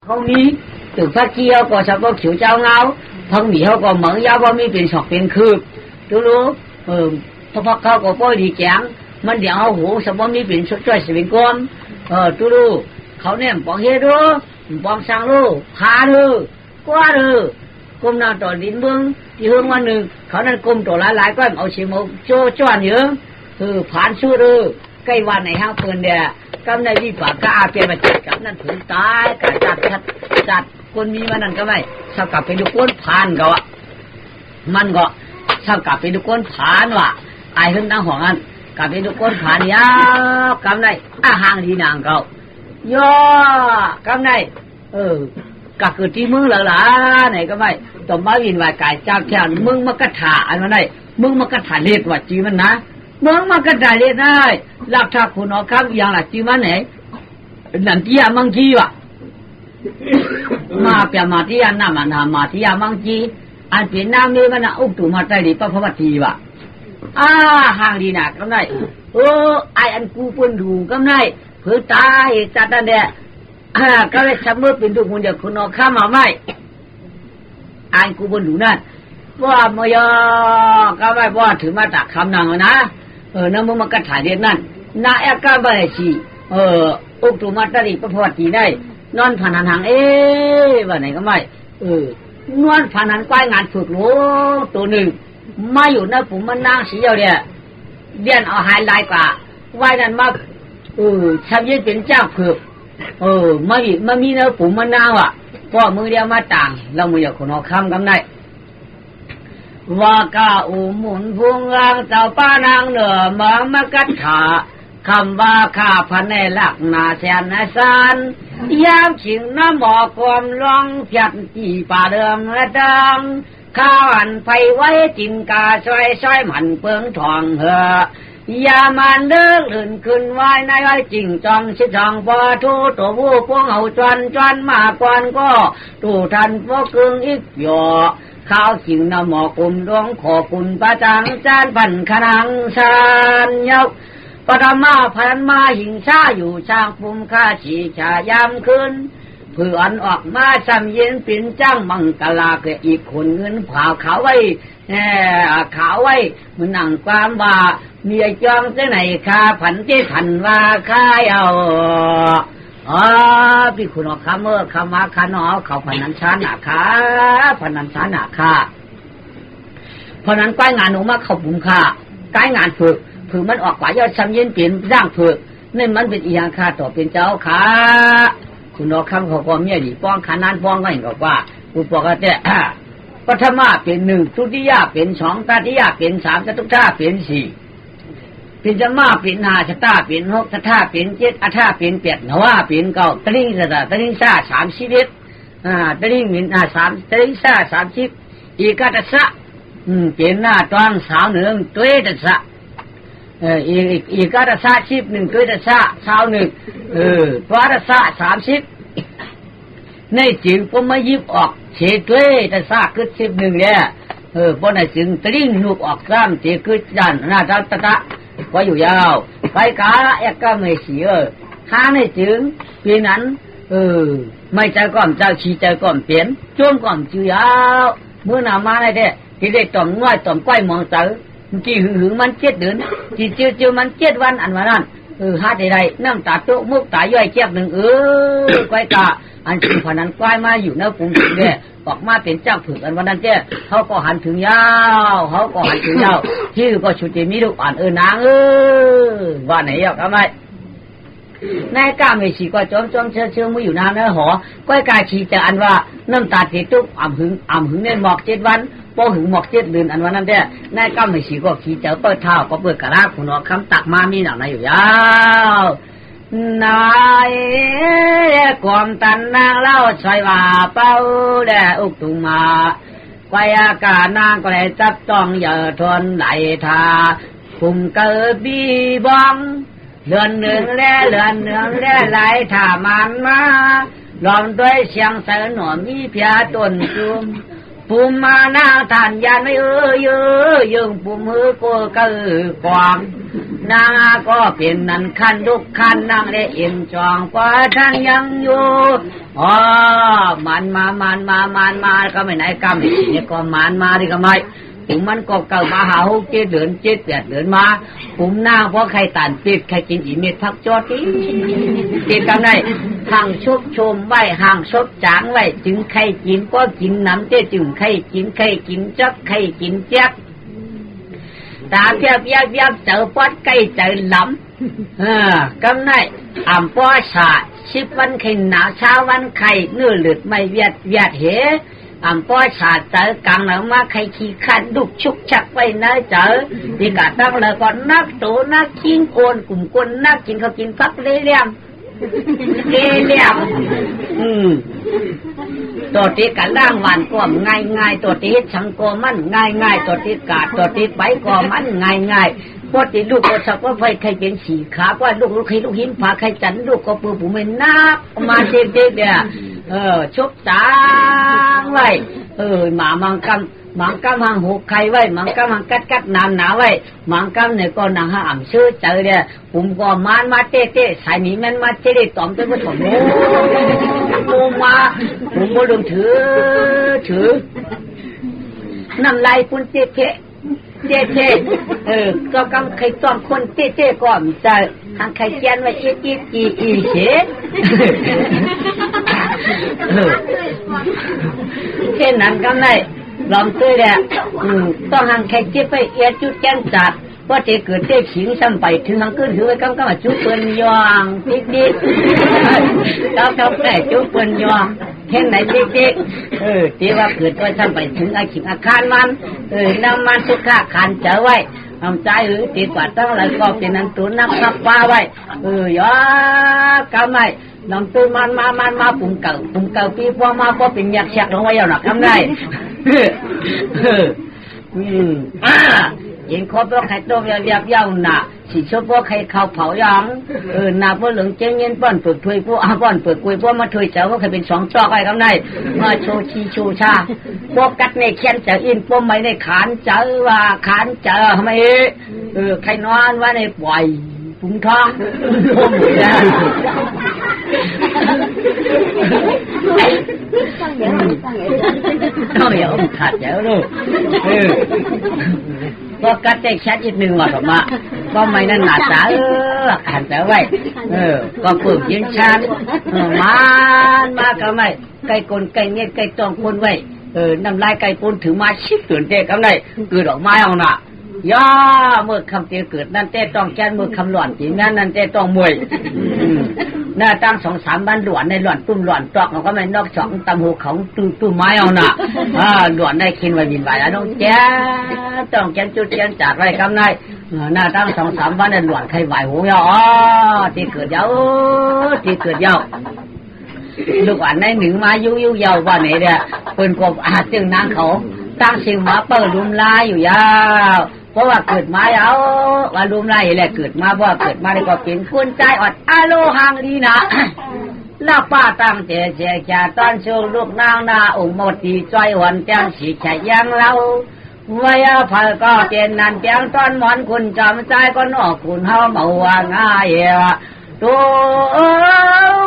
เขานี้từ phát chiเขาก็sao có kiểu trao ngáo thân bịเขาก็mở giáo có miเป็นสอกเป็นคืบดูรู้พอเขาก็ป้อยดีแข็งมันเดี๋ยวเขาหูsao có miเป็นสุดยอดสิเป็นก้มดูรู้เขาเนี่ยปองเฮดูปองสังรู้พาดูกว่าดูก้มหน้าต่อดินเบื้องที่ห้องวันหนึ่งเขานั่นก้มตัวหลายๆก็เอาชิมเอาโจ้จ้วนเยอะผ่านสู้ดูใกล้วันไหนห้างเปิดเนี่ยกำในวิปากก็อาเปียมาจัดกับนั่นถึงตายกับจัดคนมีมันนั่นก็ไม่เท่ากับเป็นลูกก้นผ่านก็มันก็เท่ากับเป็นลูกก้นผ่านว่ะไอ้ขึ้นตั้งหัวงั้นกับเป็นลูกก้นผ่านยาวกำในห่างที่นางเขาย่อกำในกับเกิดที่มึงหล่ะไหนก็ไม่ต่อมาวินวายกายเจ้าแค่มึงมากระถาอันนั้นได้มึงมากระถาเล็ดว่าจีมันนะมึงมากระถาเล็ดได้หลักถ้าคุณเอาข้ามอย่างหลักจีมันไหนนั่นที่มังจีว่ะมาเปียมาที่อันน้ามันมาที่มังจีอันเป็นน้ำนี้มันอุกตุมาใจดีป้าพระทีว่ะห่างดีนักก็ได้ไออันกูปุ่นดูก็ได้เพื่อตายจัดนั่นแหละก็เลยทำเมื่อเป็นทุกคนเดียวคุณเอาข้ามมาไม่ไอกูปุ่นดูนั่นว่าเมื่อก็ไม่ว่าถือมาตักคำนางนะน้ำมึงมันก็ถ่ายเรียนนั่นน่าแอบก้าใบชีอุกตุมาใจดีป้าพระทีได้นอนผ่านหางว่าไหนก็ไม่นอนผ่านหันควายงานฝึกโลตัวหนึ่งมาอยู่นะผมมันนางสีเดียวเนี่ยเดียนเอาไฮไลท์กว่าไว้นั่นมาชาวยี่เป็นเจ้าฝึกมามีนะผมมันนางว่ะก็มือเดียวมาต่างเรามืออยากคนเอาคำกันได้ว่ากาอุมุนพุงรางเจ้าป้านางเหนือมากัดขาคำว่าข้าพันในหลักนาแสนในสานยามชิงน้ำหมอกความร้องเพียรตีป่าเดิมและดังข้าหันไปไว้จินกาช่วยมันเปิงทองเหอยามันเดินลื่นขึ้นไว้ในไว้จิงจองชิจองพอทูตัวผู้พวงเอาจวนมากกวนก็ตูทันพวกกึ่งอีกหยอข้าวจิงน้ำหมอกลุ่มดวงขอคุณประจังจานพันขนังชานเยาปฐมาพันมาหิงชาอยู่ช่างภูมิค่าฉีชายามคืนเพื่อนออกมาจำเย็นปิ่นจ้างมังกลาเกอีกคนเงินผ่าขาวไว้มันนั่งความว่าเมียจองเจ้าไหนข้าผันเจ้ทันว่าข้าเอาพี่คุณออกคำคำมาข้าหนอเขาพนันชาหนาข้าพนันชาหนาข้าพนันใกล้งานหนูมาเขาปุ่มข้าใกล้งานฝึกมันออกกว่ายอดซ้ำเย็นเปลี่ยนร่างเผือกนี่มันเป็นอีหยังค่าต่อเป็นเจ้าค่ะคุณนอคำเขาก็เมียดีป้องขานันป้องก็เห็นบอกว่าอุปกรณ์แต่ปฐมาเป็นหนึ่งทุติยาเป็นสองตติยาเป็นสามจตุตาเป็นสี่เป็นจัมมาเป็นห้าชะตาเป็นหกชะตาเป็นเจ็ดอัฐาเป็นแปดนวาเป็นเก้าตริงซา31ตริงมิน3ตริงซา30อีกัตสะเป็นหน้าตองสาวเหนือตัวตัสสะอีกาตสะ10ตัวตัสสะชาวหนึ่งตัวตัสสะ30ในจึงผมมายิบออกเฉดตัวตัสสะคือ11เนี่ยพอในจึงตริงลูกออก3เจคือจันหน้าตะก็อยู่ยาวไปกาเอกก็ไม่เสียข้าในจึงปีนั้นไม่ใจก้อมเจ้าชีใจก้อมเปลี่ยนจ้วงก้อมจือยาวเมื่อหนามาได้เด้ที่ได้ต่อมง่อยต่อมก้อยมองเสือที่หึงมัน7 เดือนที่จิ้วมัน7 วันอันว่านั้นหาได้น้ำตาโตมุกตาย่อยเจ็บหนึ่งก้อยกาอันที่พนันก้อยมาอยู่ในปุ่มถึงเด้ออกมาเป็นเจ้าผืนอันวันนั้นเจ้เขาก็หันถึงยาวที่ก็ชุดที่มีลูกอ่านนางว่าไหนอ่ะก็ไม่นายก้าไม่ฉีก็จอมเชื่อมืออยู่นานนะหอก้อยกาฉีจะอันว่าน้ำตาติดตุกอ่ำหึงเนี่ยหมอก7 วันพอหึงหมอก7 เดือนอันวันนั้นเด้นายก้าไม่ฉีก็ขี่เจอเปิดเท้าก็เปิดกระลาคุณออกคำตักมามีหนังในอยู่ยาวนายความตันนางเล่าชอยว่าเป้าแดอุกตุมาไว้อากาศนางก็เลยจับต้องอย่าทนไหลทาคุมเกิดบีบองเลือนเนืองแไหลถ้ามันมาล้อมด้วยเสียงเสือหน่อมีเพียต้นจุมปุ่มมาหน้าทานยานไม่ยืงปุ่มมือโกกวาง นางก็เป็นนันคันดุกคันนางได้เอ็มจองว่าท่านยังอยู่อ๋อมันมาก็ไม่ไหนกำเนี่ยก็มันมาดิก็ไม่ผมมันก็เก่ามาหาหกเจ็ดเดือนเจ็ดแปดเดือนมาผมนางเพราะใครตันปิดใครกินอีเม็ดพักจอดติดกันได้ห่างชบชมไว้ห่างชบจางไว้จึงใครกินก็กินน้ำเต้จึงใครกินจักใครกินแจ๊กตาเพียบเจอปอดใกล้เจอล้ำกำไนอ่ำป้อชาชิบวันไข่หนาวเช้าวันไข่เนื้อหลุดไม่เวียดเหอ่ำป้อชาเจอกังแล้วมาไข่ขี้ขันดุกชุกชักไว้นะเจอที่กะตั้งเลยก่อนนักโตนักขิงโกนกลุ่มกวนนักกินเขากินพักเลี้ยมตัวที่กันล่างวันก็ง่ายตัวที่ชังก็มันง่ายตัวที่กาดตัวที่ไปก็มันง่ายพอที่ลูกก็สักว่าไฟใครเป็นสีขาว่าลูกใครลูกหินผาใครจันลูกก็ปูผมไม่นับมาเด็กๆเนี่ยชบจางไว้หมามังกำหางหูไข่ไว้มังกำหางกัดหนาไว้มังกำเนี่ยก็นางหาอ่ำชื่อเจอเนี่ยผมก็มาเตะสายนี้มันมาเตะต่อมเป็นผู้ถมโมมาผมก็ลงถือน้ำลายปุ่นเตะก็กำไข่ต้อมคนเตะก่อนจะทางไข่เจียนไว้อีเฉเช่นนั้นก็ได้ลองตื้อแหละต้องหังแขกเจ็บไปเอียจุดแกนจัดว่าจะเกิดเจ๊ขิงซ้ำไปถึงหังขึ้นถือไว้ก็มาจุดเปิ้นยองดิดเราแต่จุดเปิ้นยองแค่ไหนเจ๊ที่ว่าเกิดไว้ซ้ำไปถึงอาขิงอาคารมันน้ำมันสุขาขันเจอไว้ทำใจติดกว่าตั้งหลายก็เป็นนันตัวนักขับว่าไว้ยอกำไว้น้องตื่นมาปุ่มเก่าปีพอมาพอเป็นยักษ์แฉกลงไว้ยาวหนักทำได้ยิงครบแล้วใครต้มยาวหนาสีชอบพวกใครเขาเผายังหนาพวกเหลืองเจ๊งเงินป้อนเปิดถ้วยพวกป้อนเปิดกุยพวกมาถ้วยเจ้าว่าใครเป็นสองจอกอะไรกันได้มาโชชีโชชาพวกกัดในแขนเจ้าอินพวกไม่ในขานเจ้าว่าขานเจ้าทำไมใครนอนว่าในปล่อยปุ่มท้องพวกหมูนะต้องอย่าอมขาดเจ้าลูกก็กัดได้ชัดอีกหนึ่งว่าผมว่าก็ไม่นั่นหนาตาหันแต่ไว้ก็เปิดยืนชันมาก็ไม่ไก่กลไก่เงี้ยไก่ตองคนไว้น้ำลายไก่ปนถือมาชิบตื่นเต้กันเลยเกิดออกมาเอาหน่ะย่าเมื่อคำเตี้ยเกิดนั่นเต้ต้องแกนเมื่อคำหล่อนจีนั่นเต้ต้องมวยหน้าตั้ง2-3บ้านหลวนในหลวนตุ้มหลวนตอกเราก็ไม่นอกสองตำหูของตุ้มไม้เอาน่ะหลวนได้กินไว้บินไหวแล้วต้องแกต้องแกนจุดแกนจากไรกำไรหน้าตั้ง2-3บ้านในหลวนใครไหวหูยาวที่เกิดยาวลูกหวานในหนึ่งมายุ่ยาวว่าไหนเนี่ยเป็นกบจึงนางเขาตั้งสิ่งมาเปิดลุมลายอยู่ยาวเพราะว่าเกิดมาเอาว่าลุมลายแหละเกิดมาเพราะเกิดมาได้ก็เป็นคนใจอดอาโลหังดีนะแล้วป้าตั้งเจ๊ตอนโชว์ลูกนางนาองค์หมดดีจ้อยหวนแจ้งสีแฉยังเราไว้พอก็เจนนันเตียงตอนหมอนคุณจำใจก็นอกคุณเฮาเมาว่าง่ายตัว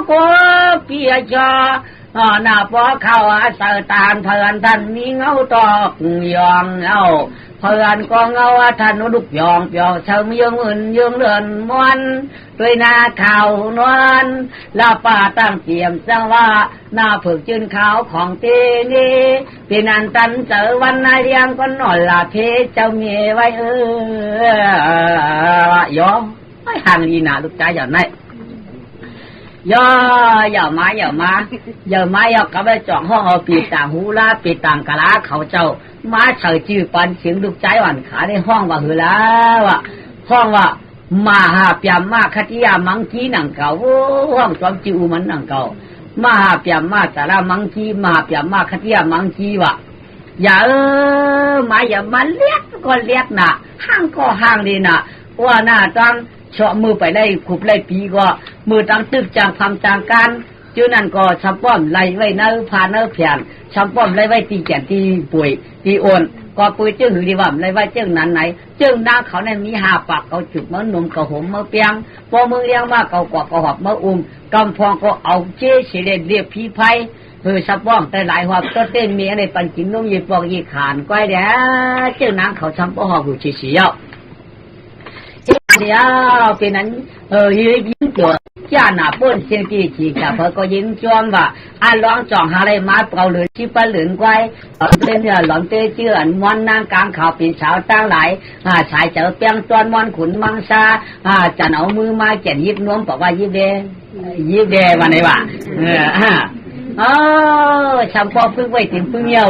ก็เกียจหน้าปอเข้าอาศัยตานเพื่อนท่านมีเงาตอกยองเอาเพื่อนก็เงาท่านลุกยองเปียวเชิงยืงอื่นยืงเลื่อนมวนด้วยหน้าขาวนวลลาป่าตั้งเตรียมจังว่าหน้าฝึกจืนขาวของเตนีเป็นอันตันเจอวันนายเรียงก็นอนลาเพเจ้าเมียไว้ยอมไม่ห่างดีหนาลูกใจอย่างไรอย่ามาก็ไปจ่องห้องเอาปีต่างหูลาปีต่างกะลาเขาเจ้ามาเฉยจื้อปันเสียงลูกใจหวานขาในห้องว่าหือแล้วอ่ะห้องว่ามาหาเปียมมาคติยามังคีหนังเก่าห้องจอมจิวมันหนังเก่ามาหาเปียมมาสารามังคีมาเปียมมาคติยามังคีว่ะอย่ามาอย่ามาเลียกก็เลียกน่ะห้างก็ห้างดีน่ะว่าหน้าตั้งเฉาะมือไปได้ขุบไล่ปีก็มือตั้งตึกจางทำจางการชื่อนั่นก็ชัมป้อมไล่ไว้เนื้อพาเนื้อเพียนชัมป้อมไล่ไว้ตีแก่นตีป่วยตีโอน ก็ปุยจึงหือดีว่าเลยว่าจึงนั้นไหนจึงนางเขาเนี่ยมี5 ปากเขาจุดเมื่อนุ่มกระหมเมื่อเปียงพอมึงเลี้ยงว่าเขากว่ากระหอบเมื่อกำพองก็เอาเจ๊เสด็จเรียบพี่ไพ่สะป้องแต่หลายหอบก็เต้นเมียในปันกินนุ่มยีปองยีขานก้อยเด้อจึงนางเขาทำป้อหอบอยู่เฉียวเดียวเป็นนั้นยิ้มตัวจ้าหน้าป้นเสียงที่ขี่กับเพื่อก็ยิ้มจ้วงว่าร้องจ่องหาอะไรมาเปล่าหรือที่ปลาหลืนไว้เต้นเนี่ยหลอนเตเจือนมวนนางกลางข่าวปีสาวตั้งหลายชายเจอเปียงตอนมวนขุนมังซาจะเอามือมาแก่นยิบน้วมบอกว่ายิบเดวันไหนวะชำพอพึ่งไว้ถึงพึ่งเยี่ยว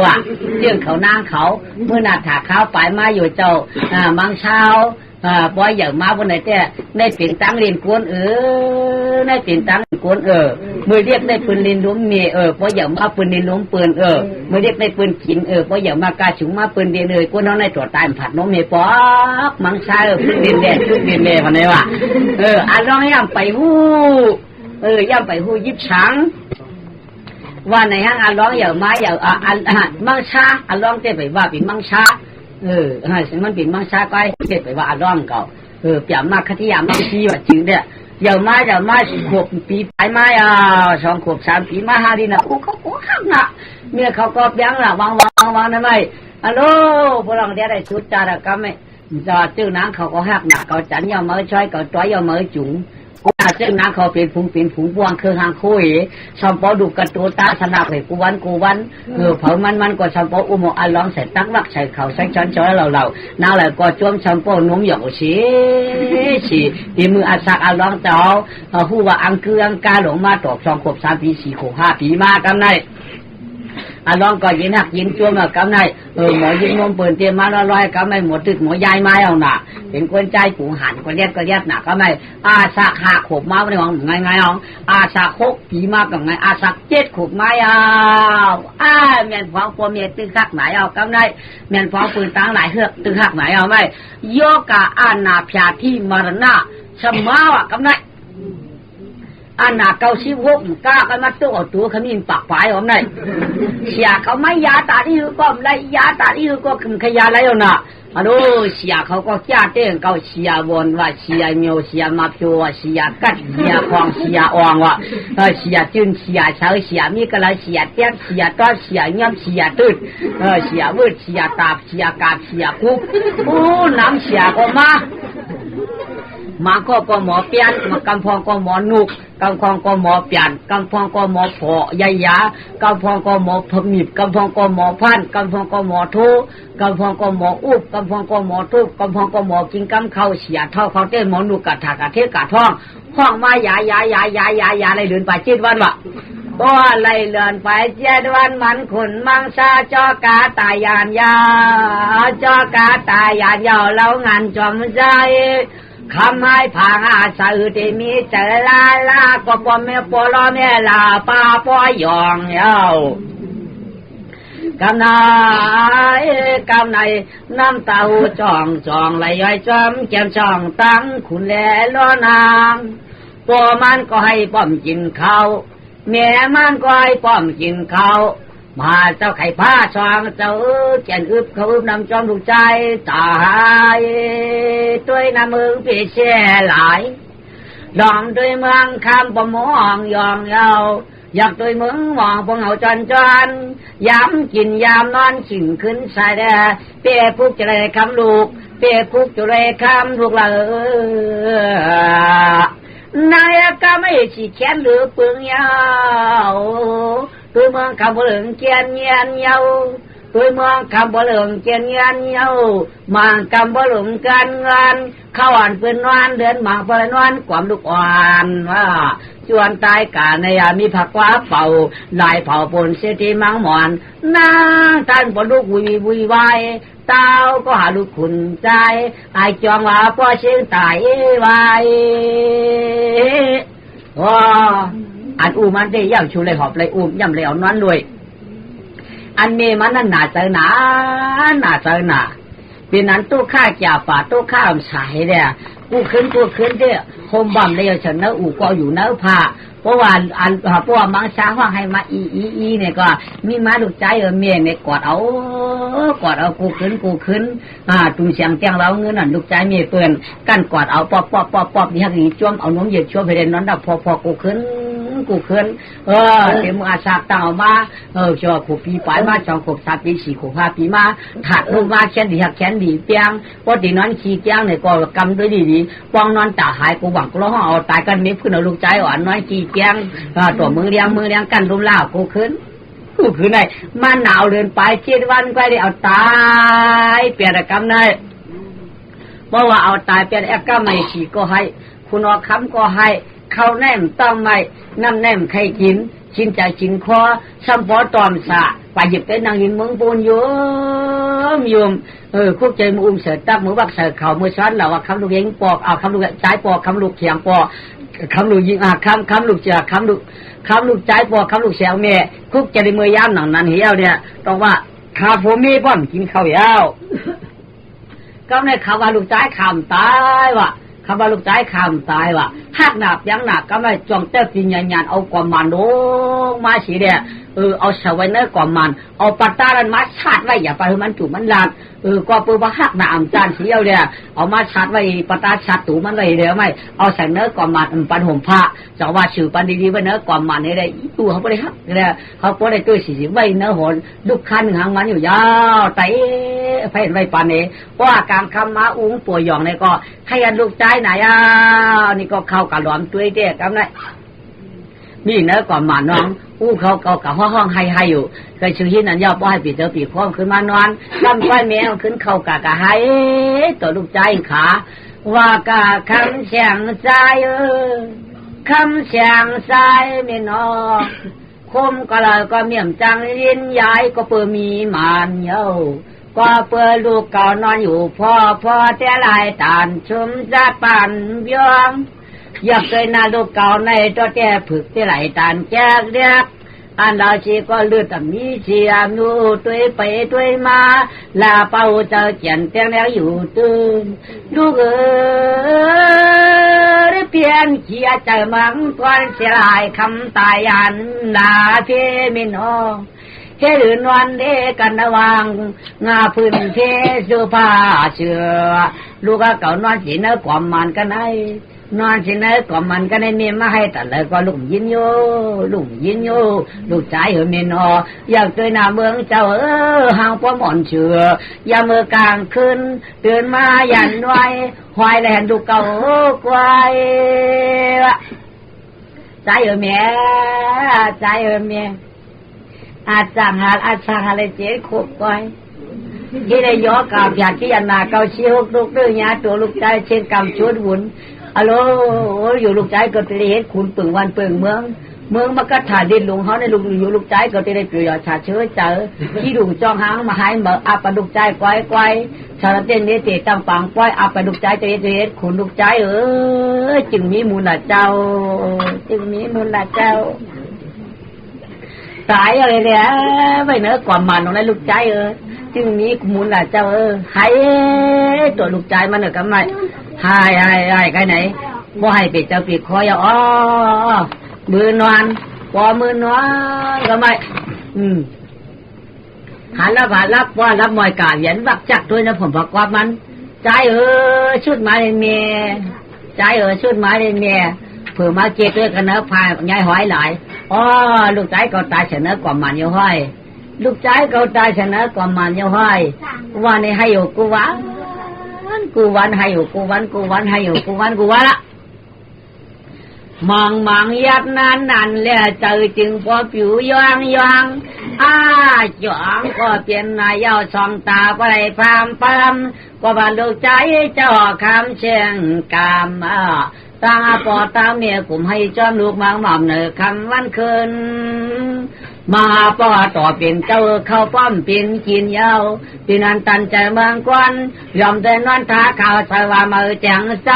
เรื่องเขานางเขาเมื่อนาถาข้าวปลายมาอยู่เจ้ามังเช้าปล่อยอย่างมาบนไหนแต่ได้เปลี่ยนตังเรียนกวนได้เปลี่ยนตังกวนเมื่อเรียกได้ปืนเรียนล้มเมียปล่อยอย่างมาปืนเรียนล้มปืนเมื่อเรียกได้ปืนกินปล่อยอย่างมากาฉุงมาปืนเรียนกวนน้องในตัวตายผัดน้องเมียป๊อกมังชาพึ่งเรียนแดดพึ่งเรียนแม่วันไหนวะร้องย่ำไปหู้ย่ำไปหู้ยิบช้างว่าในห้างร้องอย่างมาอย่างมังชาร้องเต้ไปว่าเป็นมังชามันเป็นมังชาก็เต้ไปว่าร้องเก่าเปลี่ยนมาคติยามังชีว่าจริงเนี่ยอย่างมาขวบปีไปมา2 ขวบ3 ปีมา5 ดีนะเขาหักนะเมียเขาก็ยังละวางนั่นไม่ฮัลโหลพวกเราได้ชุดจาระก็ไม่จะจื้อนางเขาก็หักนะเขาจันยามือช่วยเขาต้อยยามือจุ๋งจึงนางเขาเป็นฝูงพวงคือหางคุยชมปอดูกระตูตาสนับเลยกูวันเผามันก็ชมปออุโมงค์ร้องใส่ตักวักใส่เขาใส่ช้อนช้อยเรานางเลยก็จ้วงชมปอนุ่มหยอกสีตีมืออาศักร้องเจ้าหูว่าอังเกืองกาหลงมาตอก2 ขวบ3 ปี 4 ขวบ 5 ปีมากันไหนร้องก็ยินหักยินจ้วงกับไหนหมอยิงนมเปิดเตรียมมาลอยกับไม่หมดตึกหมอยายไม้เอาหน่ะเป็นคนใจปูหันก็เลียดหนักก็ไม่สัก5 ขวบมาไม่ได้หวังไงอ๋อสัก6 ปีมากับไงสัก7 ขวบมาเอาเมียนฟ้องปัวเมียตึกหักไหนเอากับไหนเมียนฟ้องปืนตั้งหลายเฮือกตึกหักไหนเอาไม่โยกะนาพยาที่มรณะสมาว่ะกับไหนนา96กล้ากันมาตัวขมิ้นปากฝายผมไหนเสียเขาไม่ยาตาที่ก็ไม่ยาตาที่ก็คือขยาอะไรน่ะเสียเขาก็จ้าเต้งเขาเสียวนว่าเสียเมียวเสียมาพิวเสียกัดเสียควางเสียอ่องว่ะเสียจืนเสียเช้าเสียมีกระเสียเตี้ยเสียต้อเสียย่ำเสียตื้นเสียวืดเสียตาเสียกาเสียคุกน้ำเสียก็มาก็หมอเปียนมากำพองก็หมอนุกกำพองก็หมอเปียนกำพองก็หมอผอยายากำพองก็หมอพมิบกำพองก็หมอพันกำพองก็หมอทุกำพองก็หมออุบกำพองก็หมอทุกำพองก็หมอกินกำเข้าเสียเท่าเขาเต้นหมอนุกกะถากะเทกะท้องห้องมายายอะไรเดินไป7 วันวะก็ไล่เลื่อนไป7 วันมันขุนมังซาจอกาตายานยาจอกาตายานยาวแล้วงานจอมใจคำให้ผางอาสาอุติมีเจลาก็ปอมเมปอลอเมลาปาปอยองเย้ากำนายน้ำตาหูจ่องไหลย้อยจอมแก้มช่องตั้งขุนแลล้อนางปอมันก็ให้ป้อมกินข้าวแม่มันก็ให้ป้อมกินข้าวมาเจ้าไข่ผ้าช่องเจ้าแก่นอึบเขาอึบนำจอมลูกใจตายด้วยน้ำมือปีเชี่ยหลายดองด้วยเมืองคำประมองยองเยาอยากด้วยเมืองมองพวกเขาจนย้ำกินยามนอนขิงขึ้นใส่แด่เปี้ยพุกจะเลยคำลูกเปี้ยพุกจะเลยคำลูกนายก็ไม่ฉีดแขนหรือปึงยาวตัวเมืองคำบ่เหลืองเกียนเงียนเยาตัวเมืองคำบ่เหลืองเกียนเงียนเยามังคำบ่เหลืองการงานเข้าอ่านเป็นนอนเดือนมังเปิดนอนความลูกอ่อนว่าจวนตายกาในยามีผักว่าเป่าลายเผาปนเสียทีมังหมอนนางท่านบ่ลูกวุยวายเต้าก็หาลูกขุนใจไอจองว่าพ่อเชียงตายไว้ว้าอันมันได้ย่ำชูเลยหอบเลยย่ำเลยเอานอนด้วยอันเมมันนั่นหนาเจอหนาเป็นนั้นตู้ข้าแก่ป่าตู้ข้าสายเนี่ย กูขึ้นเด้อโฮมบ่มได้ฉันเนื้ออู่ก็อยู่เนื้อผ้าเพราะว่าเพราะว่ามังช้างว่าให้มาอีเนี่ยก็มีมาลูกใจเมียเนี่ยกอดเอากูขึ้นตุงเสียงแจ้งเราเงินนั่นลูกใจเมียเปื่อนกันกอดเอาปอบนี่ฮักนี่จ้วมเอาน้มเหยียดชั่วไปเด่นนั้นดับพอกูขึ้นเต็มอาชาตั้งเอามาจอขูปีปลายมาจอขบ3 ปี4 ขบ5 ปีมาถัดลูกมาแขนดีหักแขนดีเปียงว่าตีนอนขี้แจ้งเนี่ยก็กำด้วยดีปองนอนตาหายกูหวังกูร้องเอาตายกันไม่พื้นเอาลูกใจอ่อนน้อยขี้แจ้งตัวมือเลี้ยงกันรุมล่ากูขึ้นไหนมาหนาวเดินไป7 วันก็ได้เอาตายเปลี่ยนกรรมได้เพราะว่าเอาตายเปลี่ยนกรรมไม่ฉีก็ให้คุณอคำก็ให้ข้าวแหนมต้องไม่น้ำแหนมใครกินชินใจชินคอซ้ำพอตอมสะไปหยิบไปนางยินเมืองปูนโยมคุกใจมือเสือตับมือบักเสือเข่ามือช้อนเราว่าคำลูกเองปอกเอาคำลูกใจปอกคำลูกเขียงปอกคำลูกยิงคำลูกเสือคำลูกใจปอกคำลูกเสียงแม่คุกใจในมือยามหนังนั้นเหี้ยวเนี่ยต้องว่าข้าผมมีป้อมกินข้าวยาวก็ในข่าวว่าลูกใจขำตายว่ะคำว่าลูกใจขำตายว่ะหักหนับยังหนักก็ไม่จองเต้าปีนยันเอากว่ามันโอ้มาสีเดียเอาเสวยเนื้อกว่ามันเอาปตาลันมาชาดไว้อย่าไปให้มันจุมันลานก็เปิดว่าหักหนาจานสีเอาเดียเอามาชาดไว้ปตาชาดตูมันไว้เดียวไม่เอาใส่เนื้อกว่ามันปันห่มผ้าจะว่าชื่อปันดีๆไว้เนื้อกว่ามันนี่ได้ตัวเขาไม่ได้หักเนี่ยเขาไม่ได้ตัวสีไว้เนื้อหอนลูกคันหางมันอยู่ยาวไตไฟไว้ปันนี้เพราะว่าการคำมาอุ้งป่วยหยองเนี่ยก็ให้ลูกใจไหนนี่ก็เข้ากับหลอมตัวเด็กกันเลยมีเนื้อกว่ามันน้องเขากับห้องให้อยู่เคยชื่อที่นั่นย่อป้อให้ปีเตอร์ปีพร้อมขึ้นมานอนลำไฟแมวขึ้นเข้ากะให้ตัวลูกใจขาว่ากะคำเสียงใจคำเสียงใจไม่นอคมก็เลยก็เมี่ยมจังยินย้ายก็เปิดมีมันเย้าก็เปิดลูกเก่านอนอยู่พ่อแต่ลายตานชุมจะปั่นเบี้ยงอยากเคยนาลูกเก่าในตัวแก่ผึกที่ไหลตานแจกเรียกอันเราชีก็เลือดมีเชียมนูตัวไปตัวมาลาเป้าเจ้าเจียนเตียงแล้วอยู่ตื่นลูกเพียนเขียใจมังกรเสียลายคำตายันดาเทมินอเฮือนวันเดกันระวังงาพื้นเทสุภาเชื่อลูกเก่านอนสีเนื้อความมันกันให้นอนสิเนื้อก็มันก็ได้เมียมาให้แต่เลยก็ลุงยินโยลูกใจเมียนออยากเจอหน้าเมืองเจ้าห่างป้อมอ่อนเชื่อยามเมื่อกลางคืนตื่นมายันไว้ควายแลนดูเก่าควายใจเมียอาจารย์อะไรเจ๊ขบไปที่ได้ย้อกาบอยากที่ยันนาเกาชี้หกลูกด้วยยาตัวลูกใจเช่นกำชวนหุ่นฮัลโหลอยู่ลูกใจก็จะได้เห็นคุณปึงวันปึงเมืองมันก็ถ่ายดินลงเขาในลูกอยู่ลูกใจก็จะได้เปลี่ยนชาเชื้อเจอที่ดูจ้องหางมาหายเมื่ออาปลูกใจไกวชาเต้นนี้ตีตั้งปังไกวอาปลูกใจจะเห็นคุณลูกใจจึงมีมูลละเจ้าตายอะไรเนี่ยไม่เนื้อกว่ามันตรงนั้นลูกใจจึงมีมูลละเจ้าให้ตัวลูกใจมันก็ไม่ให้ใครไหนบ่ให้เป็ดเจ้าปีกคอยมือนอนพอมือนอนก็ไม่หันรับว่ารับมอยกาเห็นวักจักด้วยนะผมบอกว่ามันใจชุดมาเลยเมียใจชุดมาเลยเมียเผื่อมาเกตื้อกันเนื้อพายยายหอยหลายลูกใจก็ตายเฉนกว่ามันอยู่ห้อยลูกใจก็ตายเฉนกว่ามันอยู่ห้อยว่าในให้อยู่กูวันให้อยู่กูวันละมองยัดนั่นแล้วเจอจึงพอผิวยองจ่องก็เปลี่ยนนายเย้าสองตาไปพามก็บรรลุใจเจ้าคำเชียงกามตาปอตาเมียกลุ่มให้จอมลูกมังหม่อมเนอคำวันคืนมาปอต่อเป็นเจ้าเข้าป้อมเป็นกินยาวปีนันตันใจเมืองกวนยอมแต่นอนท้าข่าวสว่ามือแจงใจ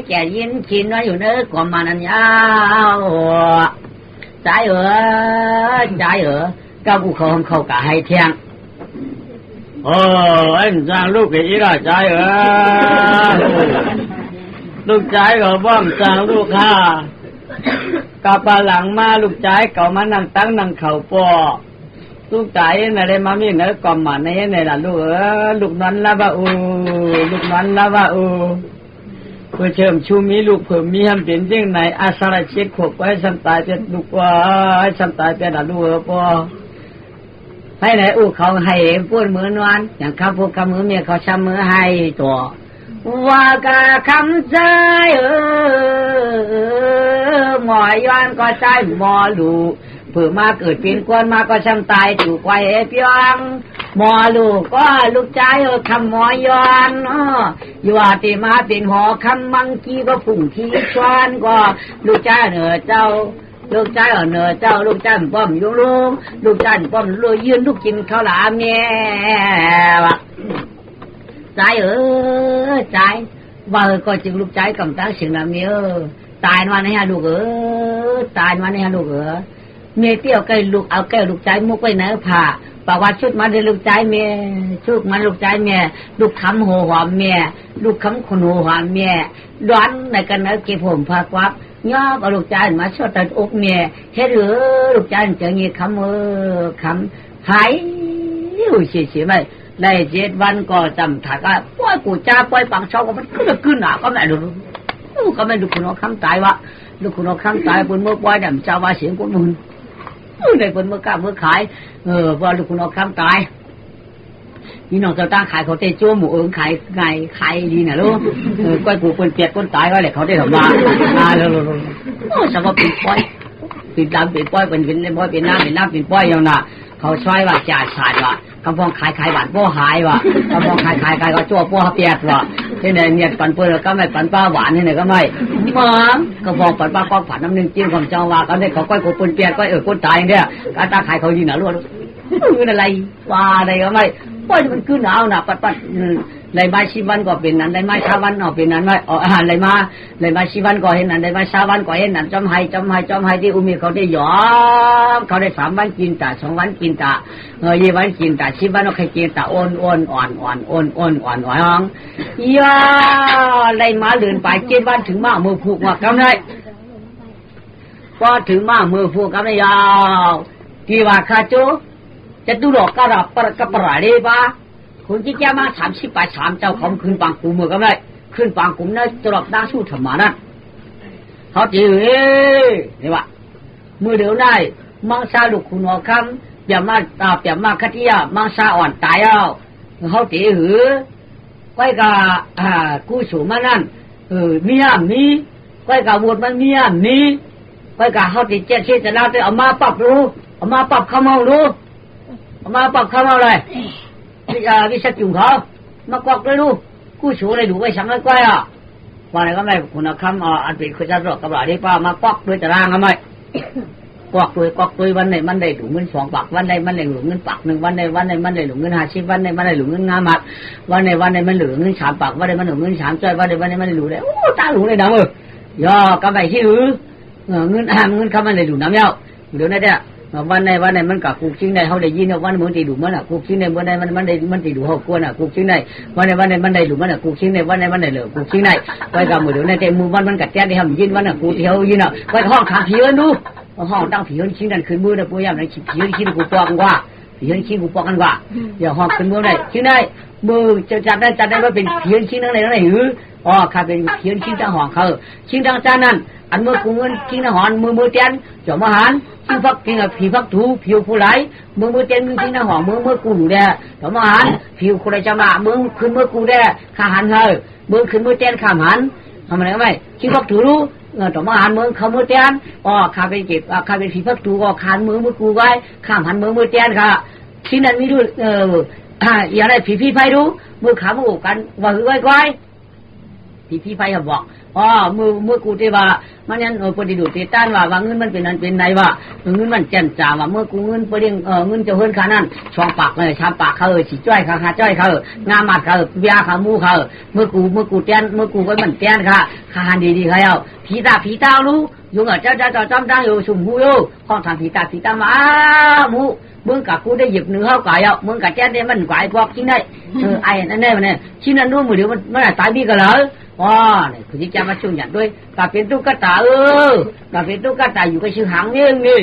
แก่ยินชินว่าอยู่เนื้อกว่ามันยาวใจก็กูเขากะให้เที่ยงอันจ้างลูกอีละใจ ลูกชายก็บ้องสั่งลูกค้ากลับมาหลังมาลูกชายเก่ามานั่งตั้งนั่งเข่าปอลูกชายอะไรมามีเนื้อกล่อมมาในนี่ล่ะลูกลูกนั้นละว่าลูกนั้นละว่าเพื่อเชิมชูมีลูกเพิ่มมีทำเป็นเรื่องไหนอาสาเช็ดขบไว้สัมตายเป็นลูกว่าสัมตายเป็นล่ะลูกปอให้ไหนเขาให้พูดมือนวลอย่างคำพูดคำมือเมียเขาช้ำมือให้ตัวว่ากะคำใจหมอย้อนก็ใจหมอลูเผื่อมาเกิดเป็นกวนมาก็ช้ำตายถูกไว้เพียงหมอลูกก็ลูกใจคำหมอย้อนอยู่ว่าตีมาเป็นหอคำมังกี้ก็ผุ่งที่ชวนก็ลูกใจเหนือเจ้าลูกใจเหนือเจ้าลูกใจป้อมยุ่งลุงลูกใจป้อมลุยยืนลูกกินข้าวหลามแม่ใจใจว่าก็จึงลูกใจกำตั้งสิ่งนั้นเมียตายวันนี้ฮะลูกตายวันนี้ฮะลูกเมียเตี้ยวใกล้ลูกเอาแก้วลูกใจมุกไว้ไหนผ่าปากว่าชุดมาได้ลูกใจเมียชุดมาลูกใจเมียลูกคำหัวหอมเมียลูกคำขนหัวหอมเมียร้อนในกันนะเก็บผมพากวับย่อเอาลูกใจมาชดตัดอกเมียเฮ็ดลูกใจจะเงี้ยคำคำหายอยู่เฉยๆไม่ได้7 วันก็จำถักว่าป่วยกูจ้าป่วยปังชอบก็มันขึ้นหนาก็ไม่รู้ก็ไม่ดูคุณเอาคำตายวะดูคุณเอาคำตายบนเมื่อป่วยดำเจ้าว่าเสียงคนมึงในบนเมื่อกล้าเมื่อขายว่าดูคุณเอาคำตายนี่น้องเจ้าตั้งขายเขาเตะจั่วหมูขายไงขายดีน่ะลูกก้อยกูคนเปียกคนตายก็เลยเขาได้ทำมาแล้วสมมติเป็นป่วยเป็นดำเป็นป่วยเป็นป่วยเป็นน้ำเป็นป่วยอย่างน่ะเขาช่วยว่าจ่าชาดว่ากำพองขายหวานป้อหายว่ะกำพองขายก็จั่วป้อเปียกว่ะที่ไหนเนี่ยปันเปื้อนก็ไม่ปันป้าหวานที่ไหนก็ไม่มั้งกำพองปันป้าก็ผัดน้ำหนึ่งจิ้มของเจ้าว่าก็ได้เขาก้อยกูคนเปียกก็คนตายเนี่ยการตาขายเขายิงหนาล้วนคืออะไรว่าอะไรก็ไม่ป้อยมันคือหนาวน่ะปัดเลยมาชีวันก็เป็นนั้นเลยมาชาวันก็เป็นนั้นไม่เลยมาชีวันก็เห็นนั้นเลยมาชาวันก็เห็นนั้นจำให้ที่อุมีเขาได้ยอมเขาได้3 วันกินตา2 วันกินตา20 วันกินตา10 วันก็ใครกินตาอ่อนย่าเลยมาเลื่อนไป7 วันถึงมามือผูกว่ากำไรพอถึงมามือผูกกำไรยาวที่ว่าข้าจูจะดูดอกกระดับกระปราเดบ้าคนที่แกมา30 ป่า3เจ้าของขึ้นปังกูมือก็ไม่ขึ้นปังกูเนี่ยตลอดด้าสู้ธรรมานั่นเขาจีนี่วะมือเดียวได้มังซาลูกคุณหัวคำเปียมาคัตยามังซาอ่อนตายเอาเขาจีก้อยกับกู้สูมานั่นมีก้อยกับวดมันมีก้อยกับเขาจีเจ็ดจะน่าจะเอามาปรับรู้เอามาปรับข้าวเมารู้เอามาปรับข้าวเมาเลยวิสัยจุ่มเขามากวักเลยลูกกู้ชูเลยดูไว้สังเลยก้อยว่าอะไรก็ไม่คุณคำอันเป็นคุณจะรอกกระบะที่ป้ามากวักด้วยตารางก็ไม่กวักด้วยวันไหนมันได้หลุมเงิน2 ปากวันไหนมันได้หลุมเงินปาก1วันไหนมันได้หลุมเงิน50วันไหนมันได้หลุมเงินงามัดวันไหนมันเหลือเงิน3 ปากวันไหนมันเหลือเงิน3 จ้อยวันไหนมันได้หลุมเลยโอ้ตาหลุมเลยนะย่อก็ไม่ที่เงินคำมันได้หลุมน้ำเย้าเดี๋ยวนั้นเนี่ยวันไหนมันกับกูชิ้นใดเขาได้ยินวันมันตีดูมันกูชิ้นใดวันไหนมันตีดูเขากวนกูชิ้นใดวันไหนมันได้ดูมันกูชิ้นใดวันไหนมันได้เหลือกูชิ้นใดไปกับมือเดี๋ยวในแต่มือมันกัดแก้ได้ทำยินวันกูเที่ยวยินไปห้องขาผีกันดูห้องตั้งผีกันชิ้นนั้นขึ้นมือนะกูยามในผีชิ้นกูปอกกันกว่าผีชิ้นกูปอกกันกว่าอย่าห้องขึ้นมือได้ชิ้นใดมือจะจัดได้ว่าเป็นผีชิ้นนั้นไหนข้าเป็นผีชิ้นตั้งห้องเขาชิ้นตั้งจานนั้นอันเมื่อกูเงินชิ้นหอนมือเตียนจอมหารชิ้นพักกินกับผีพักถูผิวผู้ไหลมือเตียนมือชิ้นหอนมือกูดูแลจอมหารผิวคนใดจะมามือขึ้นมือกูได้ข้าหันเฮยมือขึ้นมือเตียนข้ามหันทำอะไรก็ไม่ชิ้นพักถูรู้จอมหารมือเขามือเตียนข้าเป็นเก็บข้าเป็นผีพักถูก็ขานมือกูไว้ข้ามหันมือเตียนค่ะชิ้นนั้นมีดูอย่างไรผีไฟรู้มือขามือกันว่าหือไว้ผีไฟเขาบอกมือกูที่ว่ามันยันปฏิดูติต้านว่าเงินมันเป็นนั้นเป็นไหนว่าเงินมันแจ่มจ้าว่าเมื่อกูเงินประเดี๋ยวเงินจะเฮิร์นขานั่นช่องปากเลยชามปากเขาฉีจ้อยเขาหาจ้อยเขางามัดเขายาเขามูเขาเมื่อกูเตี้ยนเมื่อกูก็มันเตี้ยนค่ะขาหันดีๆเขาเอาผีตารู้ยุ่งเจ้าจำตั้งอยู่สุ่มหูอยู่ห้องทางผีตามามูมึงกับกูได้หยิบเนื้อเขาไก่เอามึงกับแจ้นได้มันไก่พวกชิ้นได้ไอ้นั่นได้มันเนี่ยชิ้นนั้นรู้มือเดียวมันตายบีกันเหรอ อ๋อเนี่ยคุณจะมาช่วยหยัดด้วยกับเป็นตุ๊กตากับเป็นตุ๊กตาอยู่กับชื่อหางเงี้ยนี่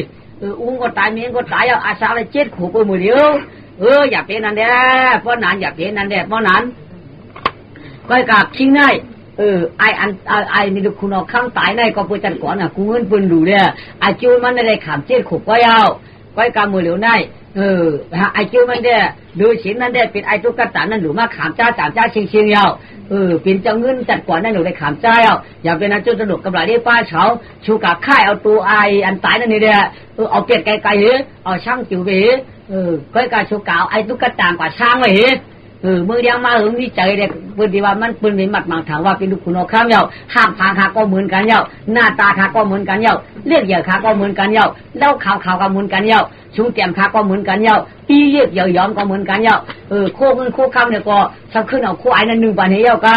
อุ้งก็ตายเมียก็ตายอาสาเลย7 ขวบไปหมดเดียวอย่าเป็นนั่นแหละเพราะนั้นอย่าเป็นนั่นแหละเพราะนั้นก็กับชิงได้ไอ้นี่คุณเอาข้างตายในก็ไปจัดก่อนน่ะกูเงินปืนดูเนี่ยไอ้จูมันได้ขาม7 ขวบก็ยาวก็กับมือเหลียวได้ไอ้จูมันได้ดูชิ้นนั้นได้เป็นไอ้ตุ๊กตานั่นหรือมาขามจ้าจ่าจ้าชิงยาวเป็นเจ้าเงินจัดก่อนนั่นหนูได้ขามจ้าอย่าเป็นนั้นจุดสนุกกับหลายที่ป้าเฉาชูกับค่ายเอาตัวไอ้อันตายนั่นนี่เด้อเอาเปลี่ยนไกลๆเอาช่างจิ๋วไปก็กับชูกาวไอ้ตุ๊กตากว่าช่างไว้มือเดียวมามีใจเด็กปืนที่ว่ามันปืนเป็นหมัดหมางถามว่าเป็นลูกคุณเอาข้ามเยาห้ามพาขาก็เหมือนกันเยาหน้าตาขาก็เหมือนกันเยาเรียกเหยื่อขาก็เหมือนกันเยาเล่าข่าวก็เหมือนกันเยาชูเตียมขาก็เหมือนกันเยาตีเรียกเหยื่อยอมก็เหมือนกันเยาโคเงินโคข้ามเนี่ยก็ชักขึ้นเอาโคไอ้นั่น1 บาทให้เยาก็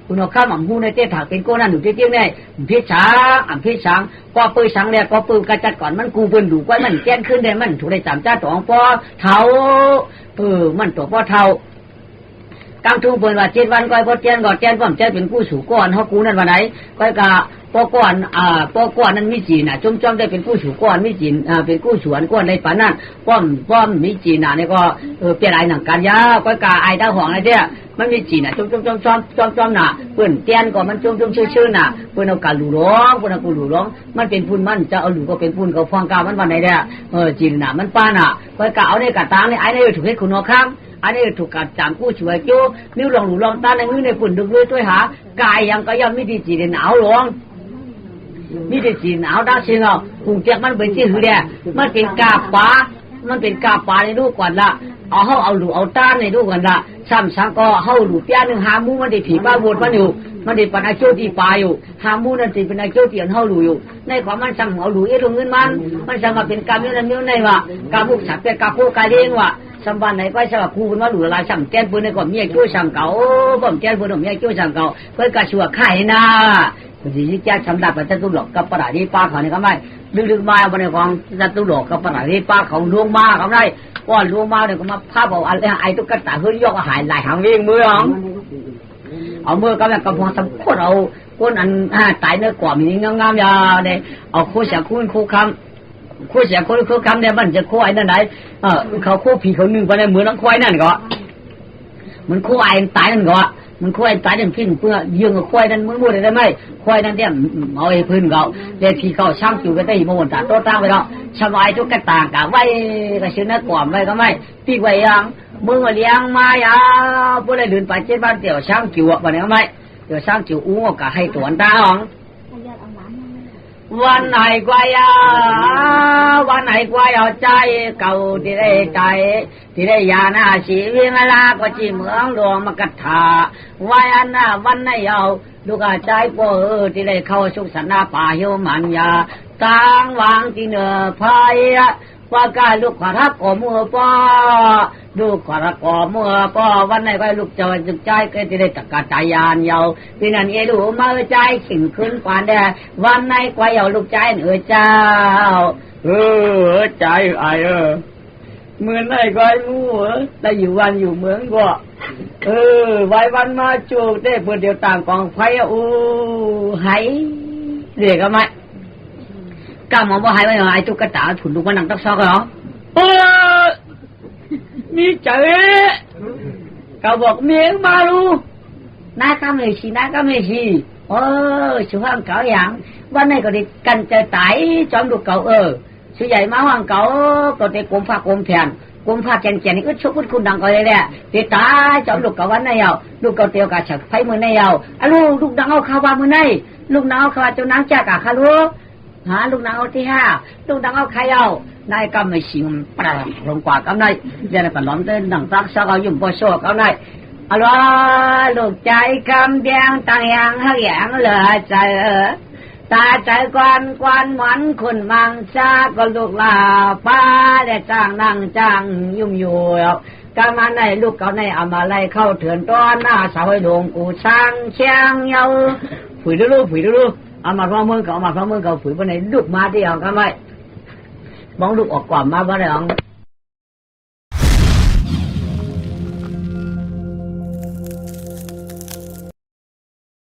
คุณเอาข้ามหม่ำหูในเต้ถักเป็นโก้นั่นหนูเตี้ยๆเนี่ยพิช้างพิช้างก็ปืนช้างเนี่ยก็ปืนกระจัดก่อนมันกูปืนดูก็มันแก้นขึ้นได้มันถูกได้จำจ้าตัวปอเท้ามันตัวปอเท้ากำทุ่งเปิดว่า7 วันก็พอแจ้งก็แจ้งความแจ้งเป็นกู้สู่ก้อนเฮากูนั่นว่าไหนก็กะปอก้อนปอก้อนนั้นมีจีนน่ะจอมได้เป็นกู้สู่ก้อนมีจีนเป็นกู้สวนก้อนในปานนั้นป้อมมีจีนน่ะนี่ก็เปลี่ยนไอ้หนังกันยาก็กะไอ้ดาวหองอะไรเด้อมันมีจีนน่ะจอมน่ะเปิ้นเตียนก็มันจอมชื่อน่ะเปิ้นเอากะหลู่ร้องเปิ้นเอากูหลู่ร้องมันเป็นพุ่นมันจะเอาหลู่ก็เป็นพุ่นก็ฟังกามันว่าไหนเด้อจีนน่ะมันป้าน่ะก็กะเอาในกะตางในไอ้ในถูกเฮ็ดคุณเอาข้างอันนี้ถูกการจำกู้ช่วยโจ้นิ้วลองหลู่ลองตาในมือในปุ่นดึกด้วยด้วยหากายยังก็ยังไม่ดีจีนหนาวหลวงมีแต่จีนหนาวด้าเชียงกุงเจียกมันเป็นที่หือเดียมันเป็นกาป๋ามันเป็นกาป๋าในลูกก่อนละเอาหลู่เอาต้านในลูกก่อนละซ้ำก็เอาหลู่เปี้ยนึงหามูมันได้ผีบ้าบวชมันอยู่มันได้ปัญหาโจที่ปลาอยู่หามูนั่นสิเป็นโจที่เอาหลู่อยู่ในความมันซ้ำเอาหลู่ลงเงินมันซ้ำมาเป็นกาเนื้อในว่ากาบุกสับเป็นกาโคกาเด้งว่ะสัมบันไหนก็จะว่าครูเป็นว่าหลุดลายสั่งแก้ปืนในก่อนเมียช่วยสั่งเก่าบ่มแก้ปืนของเมียช่วยสั่งเก่าเพื่อกระชัวไข่นะคุณสิแก้ชำดับไปจะตุหลอกกับปราดีป้าเขาเนี่ยก็ไม่ลึกๆมาบนในของจะตุหลอกกับปราดีป้าของดวงมาเขาได้ก้อนดวงมาเนี่ยก็มาพาบอกอะไรไอ้ตุ๊กตาเฮ้ยยกหายหลายหางวิ่งมือเอามือก็แบบกระพงสำคัญเอาคนอันตายเนื้อกว่ามีงามๆยาเนี่ยเอาคู่เสียคู่คำคู่เสียคู่คำเนี่ยมันจะคู่ไอ้นั่นไหนเขาคู่ผีเขาหนึ่งไปในมือน้องควายนั่นก็มันคู่ไอ้ตายนั่นก็มันควายตายนั่นพิ้นเพื่อยืงกับควายนั่นมือมือได้ไหมควายนั่นเนี่ยเอาไอ้พื้นเขาเดี๋ยวผีเขาช่างอยู่กันได้โมนตาโตตั้งไปแล้วชาวไอ้ทุกกระต่างกะไว้กระชื้นนักกว่าไว้ก็ไม่ตีไว้ยังมึงเลี้ยงมาอย่าพวกเราเดินไป7 บ้านเดี๋ยวช่างจิ๋ววันนี้ก็ไม่เดี๋ยวช่างจิ๋วอู้ก็ให้ตัวตาอ๋องวันไหนกว่ายาวันไหนกว่ายาใจเก่าที่ได้ยาหน้าชีวิตลาก็จีเมืองหลวงมกถาวันน่ะวันไหนยาวดูกาใจปอที่ได้เข้าสุขสันนาป่าโยมันยาตั้งวางที่เหนือพายว่ากายลูกขวักก่อมือป้อลูกขวักก่อมือป้อวันไหนก็ลูกจะจุกใจก็จะได้ตะกะใจยานยาวที่นั่นเอลูมาใจขิงขึ้นกว่าแดวันไหนก็ยาวลูกใจเจ้าใจไอ้เมื่อไหนก็รู้แต่อยู่วันอยู่เมืองก็ไว้วันมาจูบได้เพื่อเดียวต่างกองไฟหายเรียกกันไหมก้ามองว่าหายไปไอ้ตุ๊กตาถุนลูกมันหนังตักซอกเหรอนี่เจ๊เขาบอกเมียมาลูน้าก็ไม่ชีช่วงเก่าอย่างวันนี้ก็ได้กันใจตายจอมลูกเก่าช่วยใหญ่มาว่างเก่าก็ได้กลมผ้ากลมแผ่นกลมผ้าแก่นนี่ก็ชุบคุณดังก็เลยแหละเดี๋ยวตายจอมลูกเก่าวันไหนเอาลูกเก่าเตียวกะฉักไฟมือไหนเอาลูกดังเอาข้าวบ้ามือไหนลูกดังเอาข้าวเจ้านางแจกะข้าลูกหาลูกนางเอาที่5ลูกนางเอาใครเอานายก็ไม่ชิมปลาลงกว่ากับนายเดี๋ยวก็ล้อมเต้นดังตักซักเอายุ่งปอโซ่กับนายลูกใจคำแดงต่างอย่างหักอย่างเหลือใจตาใจกวนหมันคนมังชาก็ลูกลาป้าได้จ้างนั่งจ้างยุ่งอยู่กามาในลูกเขาในเอามาไล่เข้าเถื่อนต้อนหน้าสาวหลวงกูช่างเชียงเยาฝืนดูเอามาพร้อมมือเขาฝืนไปในลูกมาที่เอาก็ไม่มองลูกออกก่อนมาบ้านเรา